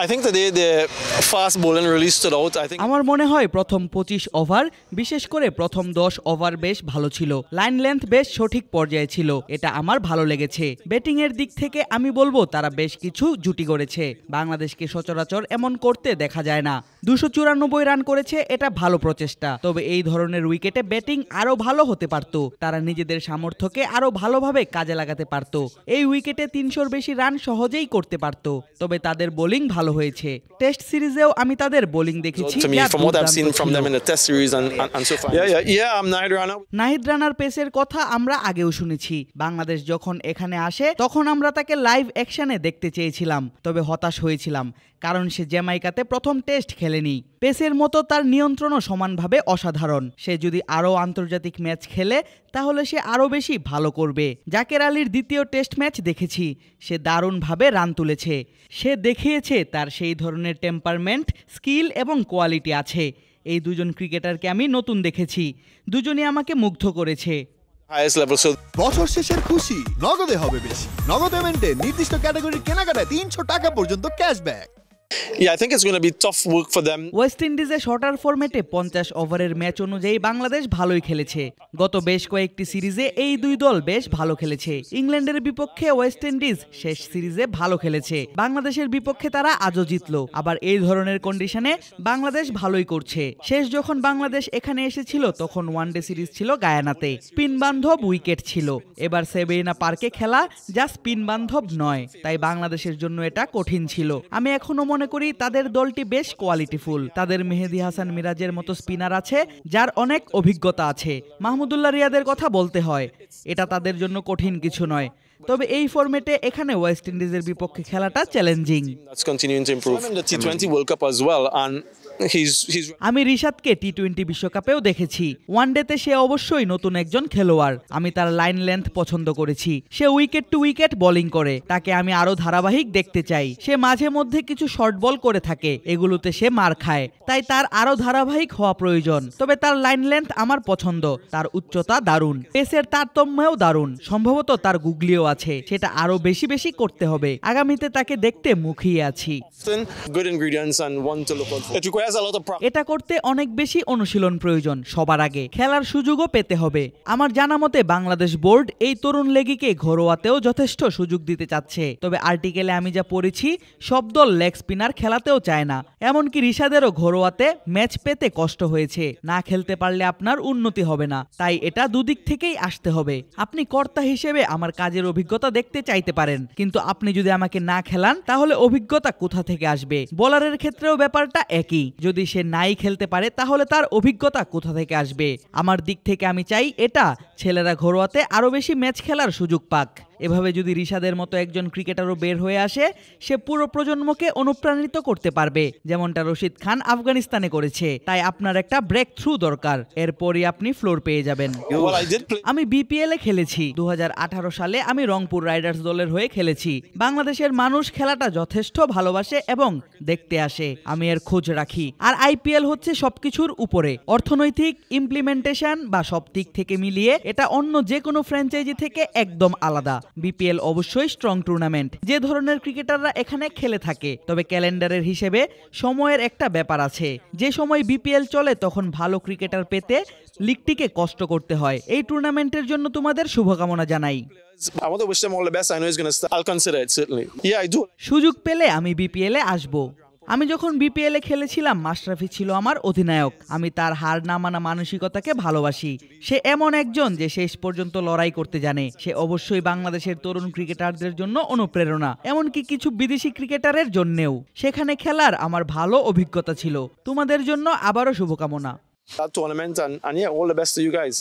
I think today the fast bowling really stood out. I think আমার মনে হয় প্রথম 25 ওভার বিশেষ করে প্রথম 10 ওভার বেশ ভালো ছিল। লাইন লেন্থ বেশ সঠিক পর্যায়ে ছিল, এটা আমার ভালো লেগেছে। ব্যাটিং এর দিক থেকে আমি বলবো তারা বেশ কিছু জুটি গড়েছে, বাংলাদেশকে সচরাচর এমন করতে দেখা যায় না। 294 রান করেছে, এটা ভালো প্রচেষ্টা। তবে এই ধরনের উইকেটে ব্যাটিং আরো ভালো হতে পারত, তারা নিজেদের সামর্থ্যকে আরো ভালোভাবে কাজে লাগাতে পারত। এই উইকেটে 300-র বেশি রান সহজেই করতে পারত। তবে তাদের বোলিং ভালো হয়েছে। টেস্ট সিরিজেও আমি তাদের বোলিং দেখেছি। নাহিদ রানার পেসের কথা আমরা আগেও শুনেছি। বাংলাদেশ যখন এখানে আসে তখন আমরা তাকে লাইভ অ্যাকশনে দেখতে চেয়েছিলাম, তবে হতাশ হয়েছিলাম, কারণ সে জ্যামাইকাতে প্রথম টেস্ট খেলেনি। পেসের মতো তার নিয়ন্ত্রণও সমানভাবে অসাধারণ। সে যদি আরও আন্তর্জাতিক ম্যাচ খেলে তাহলে সে আরও বেশি ভালো করবে। জাকের আলীর দ্বিতীয় টেস্ট ম্যাচ দেখেছি, সে দারুণভাবে রান তুলেছে। সে দেখিয়েছে তার সেই ধরনের টেম্পারমেন্ট, স্কিল এবং কোয়ালিটি আছে। এই দুজন ক্রিকেটারকে আমি নতুন দেখেছি, দুজনই আমাকে মুগ্ধ করেছে। বছর শেষের খুশি নগদে হবে বেশি। নগদ পেমেন্টে নির্দিষ্ট ক্যাটাগরির কেনাকাটায় 300 টাকা পর্যন্ত cashback. Yeah, I think it's going to be tough work for them. West ইন্ডিজে শর্টার ফরম্যাটে 50 ওভারের ম্যাচ অনুযায়ী বাংলাদেশ ভালোই খেলেছে। গত বেশ কয়েকটি সিরিজে এই দুই দল বেশ ভালো খেলেছে। ইংল্যান্ডের বিপক্ষে ওয়েস্ট ইন্ডিজ শেষ সিরিজে ভালো খেলেছে, বাংলাদেশের বিপক্ষে তারা আজও জিতলো। আবার এই ধরনের কন্ডিশনে বাংলাদেশ ভালোই করছে। শেষ যখন বাংলাদেশ এখানে এসেছিল তখন ওয়ানডে সিরিজ ছিল গায়ানাতে, স্পিন বান্ধব উইকেট ছিল। এবার সেবেরিনা পার্কে খেলা যা স্পিন বান্ধব নয়, তাই বাংলাদেশের জন্য এটা কঠিন ছিল। আমি এখনো মনে করি তাদের দলটি বেশ কোয়ালিটিফুল। তাদের মেহেদী হাসান মিরাজের মতো স্পিনার আছে যার অনেক অভিজ্ঞতা আছে। মাহমুদুল্লাহ রিয়াদের কথা বলতে হয়, এটা তাদের জন্য কঠিন কিছু নয়। তবে এই ফরম্যাটে এখানে ওয়েস্ট ইন্ডিজের বিপক্ষে খেলাটা চ্যালেঞ্জিং। আমি রিশাদকে টি-20 বিশ্বকাপেও দেখেছি। ওয়ানডেতে সে অবশ্যই নতুন একজন খেলোয়াড়। আমি তার লাইন লেন্থ পছন্দ করেছি। সে উইকেট টু উইকেট বোলিং করে, তাকে আমি আরো ধারাবাহিক দেখতে চাই। সে মাঝে মধ্যে কিছু শর্ট বল করে থাকে, এগুলোতে সে মার খায়, তাই তার আরো ধারাবাহিক হওয়া প্রয়োজন। তবে তার লাইন লেন্থ আমার পছন্দ, তার উচ্চতা দারুণ, পেসের তারতম্যও দারুণ। সম্ভবত তার গুগলিও আছে, সেটা আরো বেশি বেশি করতে হবে। আগামীতে তাকে দেখতে মুখিয়ে আছি। এটা করতে অনেক বেশি অনুশীলন প্রয়োজন। সবার আগে খেলার সুযোগও পেতে হবে। আমার জানা মতে বাংলাদেশ বোর্ড এই তরুণ লেগিকে ঘরোয়াতেও যথেষ্ট সুযোগ দিতে চাচ্ছে। তবে আর্টিকেলে আমি যা পড়েছি সব দল লেগ স্পিনার খেলাতেও চায় না। এমনকি রিশাদেরও ঘরোয়াতে ম্যাচ পেতে কষ্ট হয়েছে। না খেলতে পারলে আপনার উন্নতি হবে না, তাই এটা দুদিক থেকেই আসতে হবে। আপনি কর্তা হিসেবে আমার কাজের অভিজ্ঞতা দেখতে চাইতে পারেন, কিন্তু আপনি যদি আমাকে না খেলান তাহলে অভিজ্ঞতা কোথা থেকে আসবে? বোলারের ক্ষেত্রেও ব্যাপারটা একই। যদি সে নাই খেলতে পারে তাহলে তার অভিজ্ঞতা কোথা থেকে আসবে? আমার দিক থেকে আমি চাই এটা ছেলেরা ঘরোয়াতে আরো বেশি ম্যাচ খেলার সুযোগ পাক। এভাবে যদি রিশাদের মতো একজন ক্রিকেটারও বের হয়ে আসে, সে পুরো প্রজন্মকে অনুপ্রাণিত করতে পারবে, যেমনটা রশিদ খান আফগানিস্তানে করেছে। তাই আপনার একটা ব্রেক থ্রু দরকার, এরপরই আপনি ফ্লোর পেয়ে যাবেন। আমি বিপিএল এ খেলেছি। 2018 সালে আমি রংপুর রাইডার্স দলের হয়ে খেলেছি। বাংলাদেশের মানুষ খেলাটা যথেষ্ট ভালোবাসে এবং দেখতে আসে, আমি এর খোঁজ রাখি। আর আইপিএল হচ্ছে সবকিছুর উপরে। অর্থনৈতিক, ইমপ্লিমেন্টেশন বা সব দিক থেকে মিলিয়ে এটা অন্য যে কোনো ফ্র্যাঞ্চাইজি থেকে একদম আলাদা। বিপিএল অবশ্যই স্ট্রং টুর্নামেন্ট, যে ধরনের ক্রিকেটাররা এখানে খেলে থাকে। তবে ক্যালেন্ডারের হিসেবে সময়ের একটা ব্যাপার আছে। যে সময় বিপিএল চলে তখন ভালো ক্রিকেটার পেতে লিগটিকে কষ্ট করতে হয়। এই টুর্নামেন্টের জন্য তোমাদের শুভকামনা জানাই। সুযোগ পেলে আমি বিপিএল এ আসবো। আমি যখন বিপিএল এ খেলেছিলাম মাশরাফি ছিল আমার অধিনায়ক। আমি তার হার না মানা মানসিকতাকে ভালোবাসি। সে এমন একজন যে শেষ পর্যন্ত লড়াই করতে জানে। সে অবশ্যই বাংলাদেশের তরুণ ক্রিকেটারদের জন্য অনুপ্রেরণা, এমনকি কিছু বিদেশি ক্রিকেটারের জন্যেও। সেখানে খেলার আমার ভালো অভিজ্ঞতা ছিল। তোমাদের জন্য আবারও শুভকামনা। That tournament and yeah, all the best to you guys.